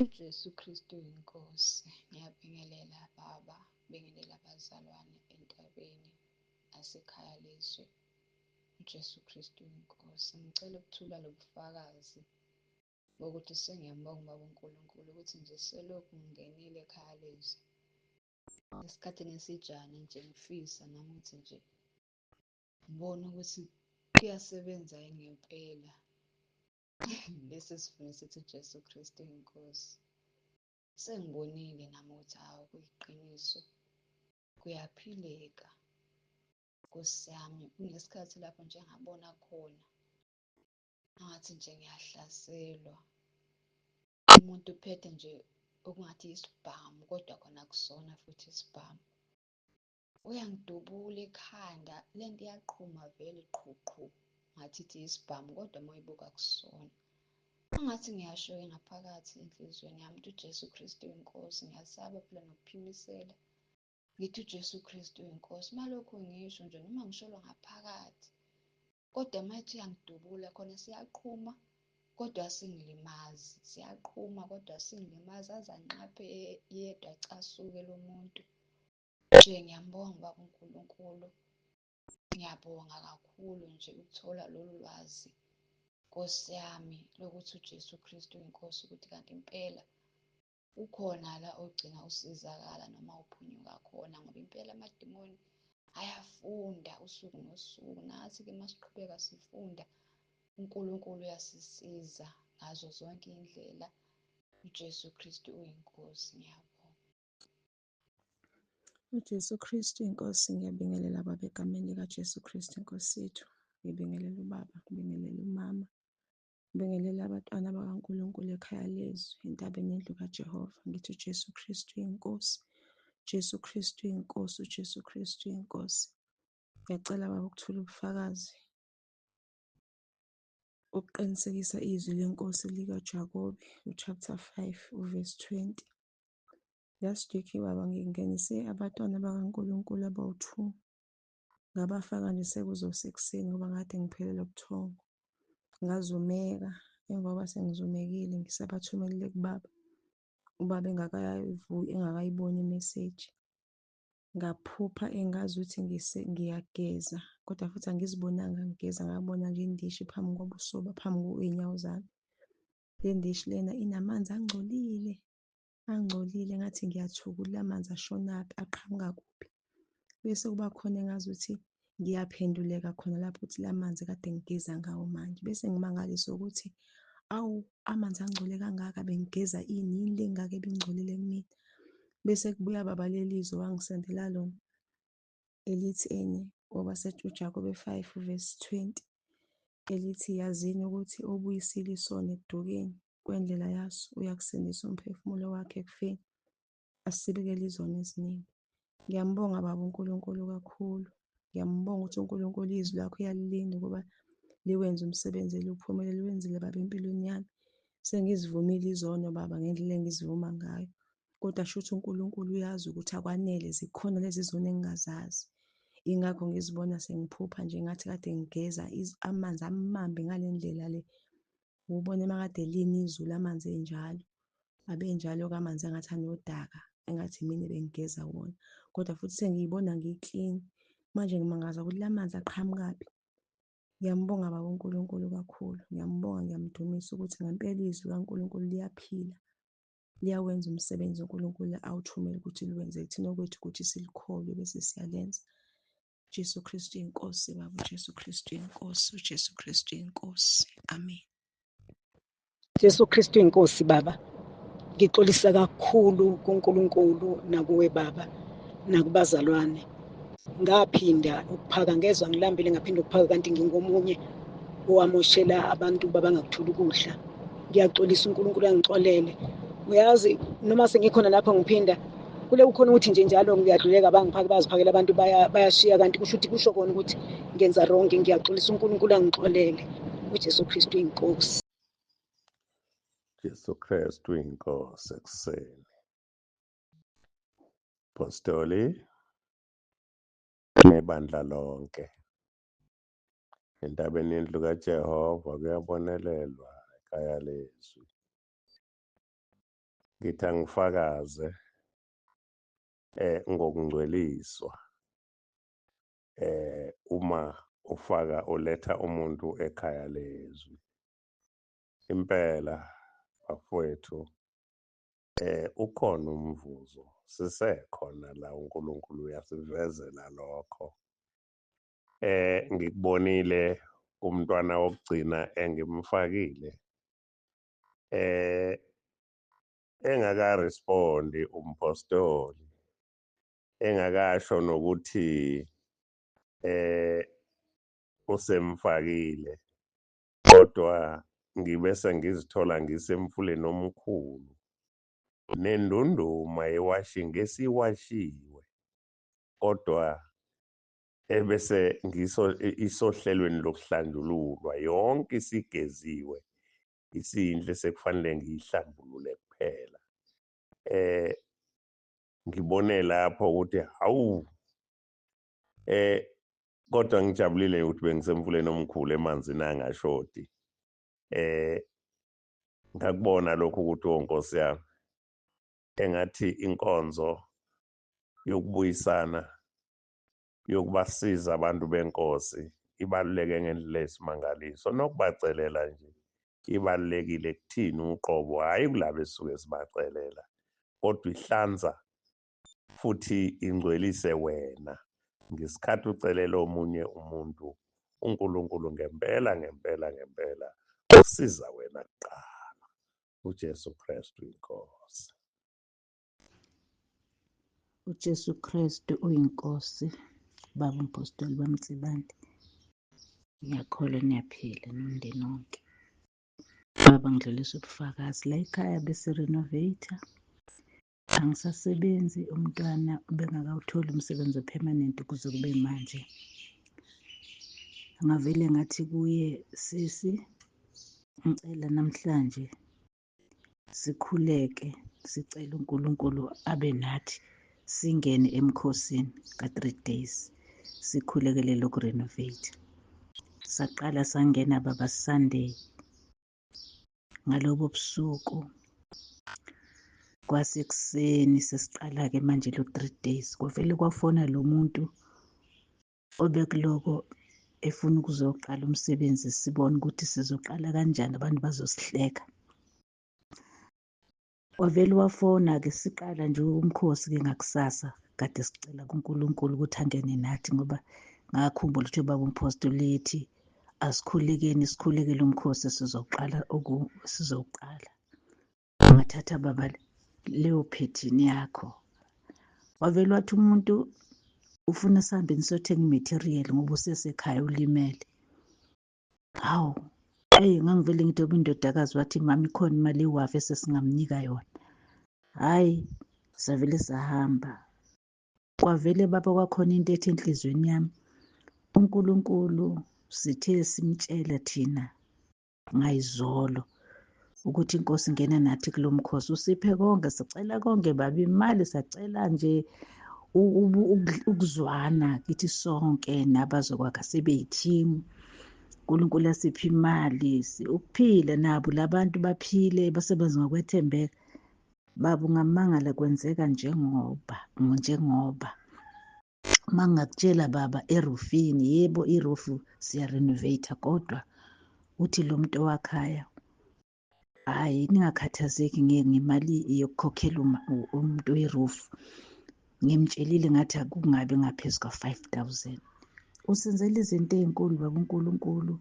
uJesu Kristu inkosi. Ngiyabingelela baba, bingelela abazalwane entabeni asekhaya lizwe. uJesu Kristu inkosi. Ngicela ukuthula lobufakazi bokuthi sengiyambonga baba uNkulunkulu ukuthi nje selokhu ngingenile ekhaya lizwe. Esikhathini esijana nje ngifisa nami ukuthi nje ngibone ukuthi kuyasebenza yini ngempela. Bese sifune sithi uJesu Kristu inkosi. Sengibonile nami ukuthi hawu kuyiqiniso, kuyaphileka. Nkosi yami, kunesikhathi lapho nje ngabona khona angathi nje ngiyahlaselwa. Umuntu uphethe nje okungathi isibhamu, kodwa khona akusona futhi isibhamu. Uyangidubula ekhanda, lento iyaqhuma vele qhuqhu, ngathi ithi isibhamu, kodwa uma uyibuka akusona. Angathi ngiyasho-ke ngaphakathi enhliziyweni yami ukuthi uJesu Kristu inkosi. Ngiyasaba phela nokuphimisela ngithi uJesu Kristu inkosi. Malokhu ngisho nje noma ngisholwa ngaphakathi, kodwa mayethi uyangidubula khona siyaqhuma kodwa singilimazi, siyaqhuma kodwa singilimazi, aze anqaphe yedwa acasuke lo muntu. Nje ngiyambonga baba uNkulunkulu, ngiyabonga kakhulu nje ukuthola lolu lwazi Nkosi yami lokuthi uJesu Kristu inkosi, ukuthi kanti impela ukhona la ogcina usizakala noma uphunyuka khona, ngoba impela amadimoni ayafunda usuku nosuku. Nathi-ke masiqhubeka sifunda, uNkulunkulu uyasisiza ngazo zonke iy'ndlela. uJesu Kristu uyinkosi. Ngiyabonga. uJesu Kristu inkosi. Ngiyabingelela baba egameni likaJesu Kristu inkosi yethu. Ngibingelela ubaba, ngibingelela umama, ngibingelela abantwana bakaNkulunkulu ekhaya lezwi entabeni yendlu kaJehova. Ngithi uJesu Kristu inkosi, Jesu Kristu inkosi, uJesu Kristu inkosi. Ngiyacela baba ukuthula ubufakazi, ukuqinisekisa izwi lenkosi likaJakobe uchapter 5 uverse 20. Last week baba ngingenise abantwana bakaNkulunkulu abawu-2, ngabafaka nje sekuzosekuseni ngoba ngade ngiphelelwe ubuthongo. Ngazumeka, emva koba sengizumekile ngisabathumelele kubaba, ubaba engakayiboni imeseji. Ngaphupha engazi ukuthi ngiyageza, kodwa futhi angizibonanga ngigeza, ngabona nje indishi phambi kobuso, phambi kwey'nyawo zami. Le ndishi lena inamanzi angcolile, angcolile, ngathi ngiyathuka la manzi ashonaphi, aqhamuka kuphi. Bese kuba khona engazuthi ngiyaphenduleka khona lapho ukuthi la manzi kade ngigeza ngawo manje. Bese ngimangaliswa ukuthi awu, amanzi angcole kangaka, bengigeza yini le engaka ebingcolile kumina. Bese kubuya baba lelizwe wangisendela lona elithi uJakobe 5 verse 20, elithi yazini ukuthi obuyisile isono ekudukeni kwendlela yaso uyakusindisa umphefumulo wakhe ekufeni, asibekele izono eziningi. Ngiyambonga baba uNkulunkulu kakhulu. Ngiyambonga ukuthi uNkulunkulu izwi lakho uyalilinda ukuba liwenze umsebenzi luphumelele. Wenzile baba empilweni yami. Sengizivumile izono baba ngendlela engizivuma ngayo, kodwa shuthi uNkulunkulu uyazi ukuthi akwanele, zikhona lezi zono engingazazi. Ingakho ngizibona sengiphupha nje ngathi kade ngigeza amanzi amambe ngale ndlela le. Ubone makade lini izulu amanzi enjalo, abenjalo-ke amanzi engathi anodaka, engathi mina bengigeza wona, kodwa futhi sengiyibona ngiklini. Manje ngimangaza ukuthi la manzi aqhamukaphi. Ngiyambonga baba uNkulunkulu kakhulu, ngiyambonga, ngiyamdumisa ukuthi ngempela izwi kaNkulunkulu liyaphila, liyawenza umsebenzi uNkulunkulu awuthumele ukuthi liwenze thina kwethu ukuthi silikholwe bese siyalenza. uJesu Kristu inkosi baba, uJesu Kristu inkosi, uJesu Kristu inkosi. Amen. Jesu Kristu inkosi baba. Ngixolisa kakhulu kuNkulunkulu nakuwe baba nakubazalwane. Ngaphinda ukuphaka, ngezwa ngilambile ngaphinda ukuphaka, kanti ngingomunye owamoshela abantu babangakuthuli ukudla. Ngiyaxolisa, uNkulunkulu angixolele. Uyazi noma sengikhona lapho ngiphinda kule ukhona ukuthi nje njalo ngiyadluleka bangiphake baziphakela abantu bayashiya, kanti kusho kona ukuthi ngenza wrong. Ngiyaxolisa, uNkulunkulu angixolele. uJesu Kristu inkosi. Jesu Kristu inkosi ekuseni. Apostoli nebandla lonke entabeni yendlu kaJehova kuyabonelelwa ekhaya lezwi. ngithi angifakaze ngokungcweliswa uma uletha umuntu ekhaya lezwi. Impela bafowethu ukhona umvuzo, sisekhona la uNkulunkulu uyasivezela lokho. Ngikubonile umntwana wokugcina engimfakile engakarespondi umpostoli, engakasho nokuthi usemfakile, kodwa ngibe sengizithola ngisemfuleni omkhulu nendunduma ngesiwashiwe, kodwa ebese isohlelweni lokuhlanjululwa, yonke isigeziwe, isiyinhle sekufanele ngiyihlambulule kuphela. Ngibone lapho ukuthi hawu, kodwa ngijabulile ukuthi bengisemfuleni omkhulu emanzini angashodi. Ngakubona lokho ukuthi Nkosi yami, engathi inkonzo yokubuyisana yokubasiza abantu benkosi ibaluleke ngendlela esimangaliso, nokubacelela nje ibalulekile kuthini uqobo, hhayi kulabo esuke sibacelela, kodwa ihlanza futhi ingcwelise wena ngesikhathi ucelela omunye umuntu. uNkulunkulu ngempela ngempela ngempela usiza wena kuqala. uJesu Kristu inkosi. uJesu Kristu uyinkosi. Baba umpostoli baMtsibande, ngiyakholwa niyaphila nomndeni wonke. Baba, ngidlulisa ubufakazi la ekhaya bese-renovator. Angisasebenzi, umntwana ubengakawutholi umsebenzi permanent kuze kube manje. Ngavele ngathi kuye, sisi, ngicela namhlanje sikhuleke, sicela uNkulunkulu abe nathi, singene emkhosini ka-3 days, sikhulekele lokhu renovate. Saqala sangena baba Sunday. Ngalobo busuku kwasekuseni sesiqala-ke manje lo 3 days, kwavele kwafona lo muntu obekuloko efuna ukuzoqala umsebenzi, sibone ukuthi sizoqala kanjani, abantu bazosihleka. Wavele wafona-ke siqala nje umkhosi-ke ngakusasa, kade sicela kuNkulunkulu ukuthi angene nathi, ngoba ngakhumbula ukuthi ubaba umpostoli ethi asikhulekeni, sikhulekele umkhosi sizowuqala. Ungathatha baba leyo phethini yakho. Wavele wathi umuntu ufuna sihambe nisiyothenga imaterial ngoba usesekhaya ulimele. Hawu, ngangivele ngidoba indodakazi, wathi mama ikhona imali ewafu esesingamnika yona. Hhayi, savele sahamba. Kwavele baba kwakhona into ethi enhlizweni yami, uNkulunkulu sithe simtshela thina ngayizolo ukuthi inkosi ingena nathi kulo mkhosi, usiphe konke, sicela konke baba, imali sacela nje ukuzwana kithi sonke nabazokwakha sibe-team. uNkulunkulu asiphe imali, ukuphila nabo labantu baphile, basebenze ngokwethembeka. Baba, ungamangala kwenzeka njengoba uma ngingakutshela baba, erufini, yebo irufu siya-renovate, kodwa uthi lo muntu owakhaya, hhayi ningakhathazeki ngemali yokukhokhela umuntu werufu. Ngimtshelile ngathi akungabi ngaphezu kwa-5,000. Usenzela izinto ey'nkulu baba uNkulunkulu.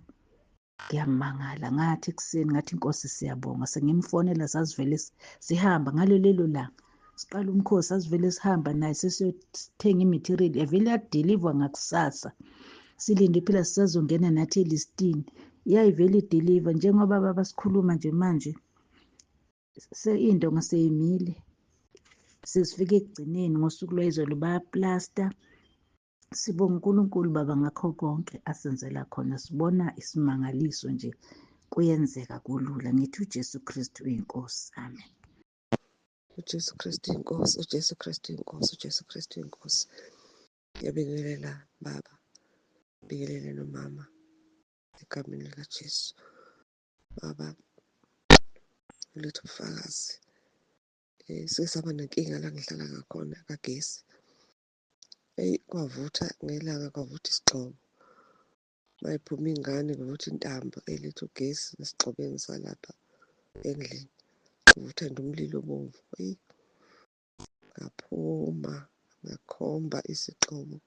Ngiyamangala, ngathi ekuseni ngathi Nkosi siyabonga, sengimfonela sasivele sihamba ngalo lelo langa. Siqala umkhosi sasivele sihamba naye sesiyothenga imaterial, yavele yadilivwa ngakusasa. Silinde phela sisazongena nathi elistini, yayivele idiliva. Njengoba baba sikhuluma nje manje, indonga seyimile, sesifike ekugcineni ngosuku lwayizolo bayaplasta. Sibonga uNkulunkulu baba ngakho konke asenzela khona, sibona isimangaliso nje, kuyenzeka kulula. Ngithi uJesu Kristu uyinkosi, amen. uJesu Kristu inkosi, uJesu Kristu inkosi, uJesu Kristu inkosi. Ngiyabingelela baba, ngibingelele nomama egameni likaJesu. Baba, uletha ubufakazi Sike saba nenkinga la ngihlala ngakhona kagesi. Eyi, kwavutha ngelanga, kwavutha isigxobo. Mayiphuma ingane kwavutha intambo eletha ugesi nesigxobeni salapha endlini. Kuvutha nje umlilo obomvu. Eyi, ngaphuma ngakhomba isigxobo.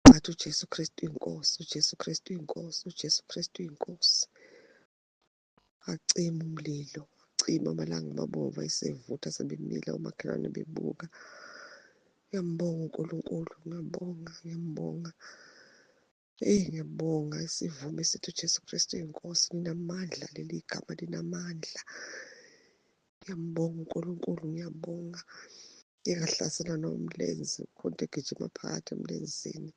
Ngathi uJesu Kristu inkosi, uJesu Kristu inkosi, uJesu Kristu inkosi. Acima umlilo, acima amalanga amabomvu ayesevutha sebemile omakhelwane bebuka. Ngiyambonga uNkulunkulu, ngiyambonga, ngiyambonga. Eyi, ngiyambonga isivume esithi uJesu Kristu inkosi. Linamandla leli gama, linamandla. Ngiyambonga uNkulunkulu, ngiyambonga. Ngike ngahlasela nomlenze khonto egijima phakathi emlenzeni.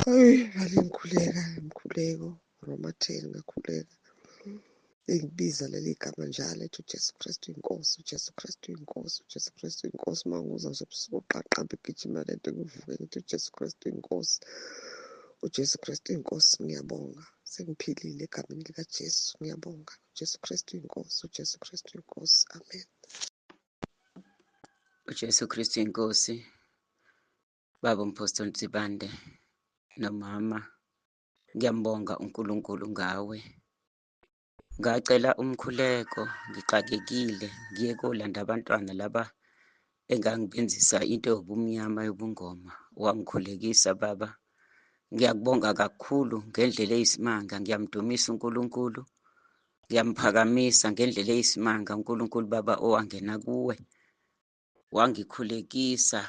Hayi, ngalingikhuleka imkhuleko Roma 10 ngakhuleka. Ngibiza leli gama njalo ethi uJesu Kristu inkosi, uJesu Kristu inkosi, uJesu Kristu inkosi. Uma nguzwa nje ebusuku uqaqamba egijima lento ngivuke ngithi uJesu Kristu inkosi, uJesu Kristu inkosi. Ngiyabonga, sengiphilile egameni likaJesu. Ngiyabonga, uJesu Kristu inkosi, uJesu Kristu inkosi. Amen. uJesu Kristu inkosi. Baba uMpostoli Ntsibande nomama, ngiyambonga uNkulunkulu ngawe. Ngacela umkhuleko, ngixakekile, ngiye kolanda abantwana laba engangibenzisa into yobumnyama yobungoma. Wangikhulekisa Baba. Ngiyakubonga kakhulu ngendlela eyisimanga. Ngiyamdumisa uNkulunkulu, ngiyamphakamisa ngendlela eyisimanga uNkulunkulu Baba owangena kuwe, wangikhulekisa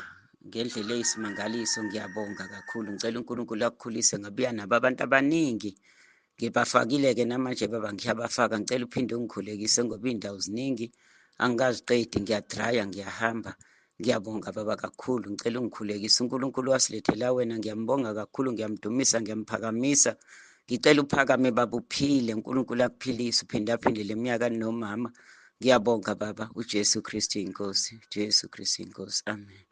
ngendlela eyisimangaliso. Ngiyabonga kakhulu. Ngicela uNkulunkulu akukhulise. Ngabuya nabo abantu abaningi, ngibafakile-ke namanje Baba, ngiyabafaka. Ngicela uphinde ungikhulekise ngoba iy'ndawo ziningi angikaziqedi, ngiyadraya, ngiyahamba. Ngiyabonga Baba kakhulu. Ngicela ungikhulekise. uNkulunkulu wasilethela wena, ngiyambonga kakhulu, ngiyamdumisa, ngiyamuphakamisa. Ngicela uphakame Baba, uphile. uNkulunkulu akuphilise, uphindaphinde le minyaka nomama. Ngiyabonga Baba, uJesu Kristu inkosi, uJesu Kristu inkosi. Amen.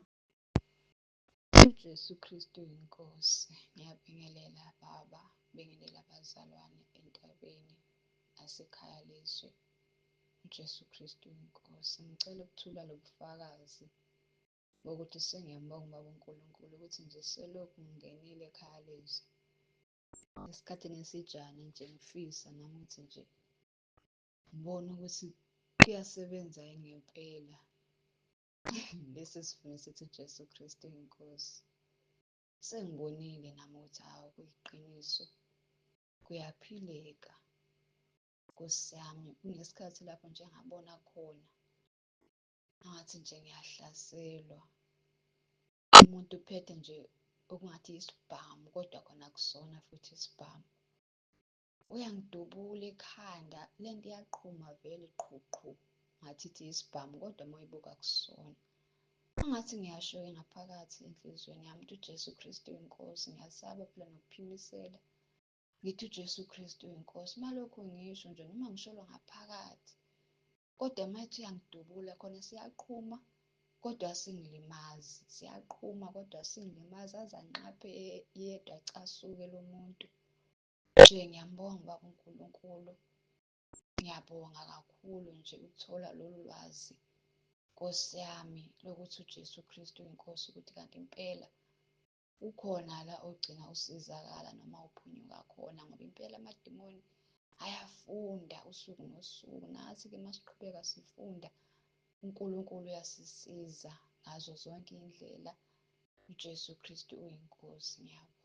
uJesu Kristu inkosi. Ngiyabingelela Baba, bingelela abazalwane entabeni nasekhaya lizwe. uJesu Kristu inkosi. Ngicela ukuthula lobufakazi bokuthi sengiyambonga Baba uNkulunkulu ukuthi nje selokhu ngingenile ekhaya lizwe. Esikhathini esijana nje ngifisa nami ukuthi nje ngibone ukuthi kuyasebenza yini ngempela lesi sivumo sithi uJesu Kristu inkosi. Sengibonile nami ukuthi hawu kuyiqiniso, kuyaphileka. Nkosi yami, kunesikhathi lapho nje ngabona khona angathi nje ngiyahlaselwa. Umuntu uphethe nje okungathi isibhamu, kodwa khona akusona futhi isibhamu. Uyangidubula ekhanda, lento iyaqhuma vele qhuqhu. Ngathi ithi isibhamu, kodwa uma uyibuka akusona. Angathi ngiyasho-ke ngaphakathi enhliziyweni yami ukuthi uJesu Kristu inkosi. Ngiyasaba phela nokuphimisela. Ngithi uJesu Kristu inkosi. Malokhu ngisho nje noma ngisholwa ngaphakathi. Kodwa mayithi uyangidubula khona siyaqhuma, kodwa asingilimazi. Siyaqhuma, kodwa asingilimazi. Aze anqaphe yedwa acasuke lo muntu. Nje ngiyambonga Baba uNkulunkulu. Ngiyabonga kakhulu nje ukuthola lolu lwazi, Nkosi yami, lokuthi uJesu Kristu inkosi, ukuthi kanti impela ukhona la ogcina usizakala noma uphunyuka khona, ngoba impela amadimoni ayafunda usuku nosuku. Nathi-ke masiqhubeka sifunda, uNkulunkulu uyasisiza ngazo zonke iy'ndlela. uJesu Kristu uyinkosi. Ngiyabonga.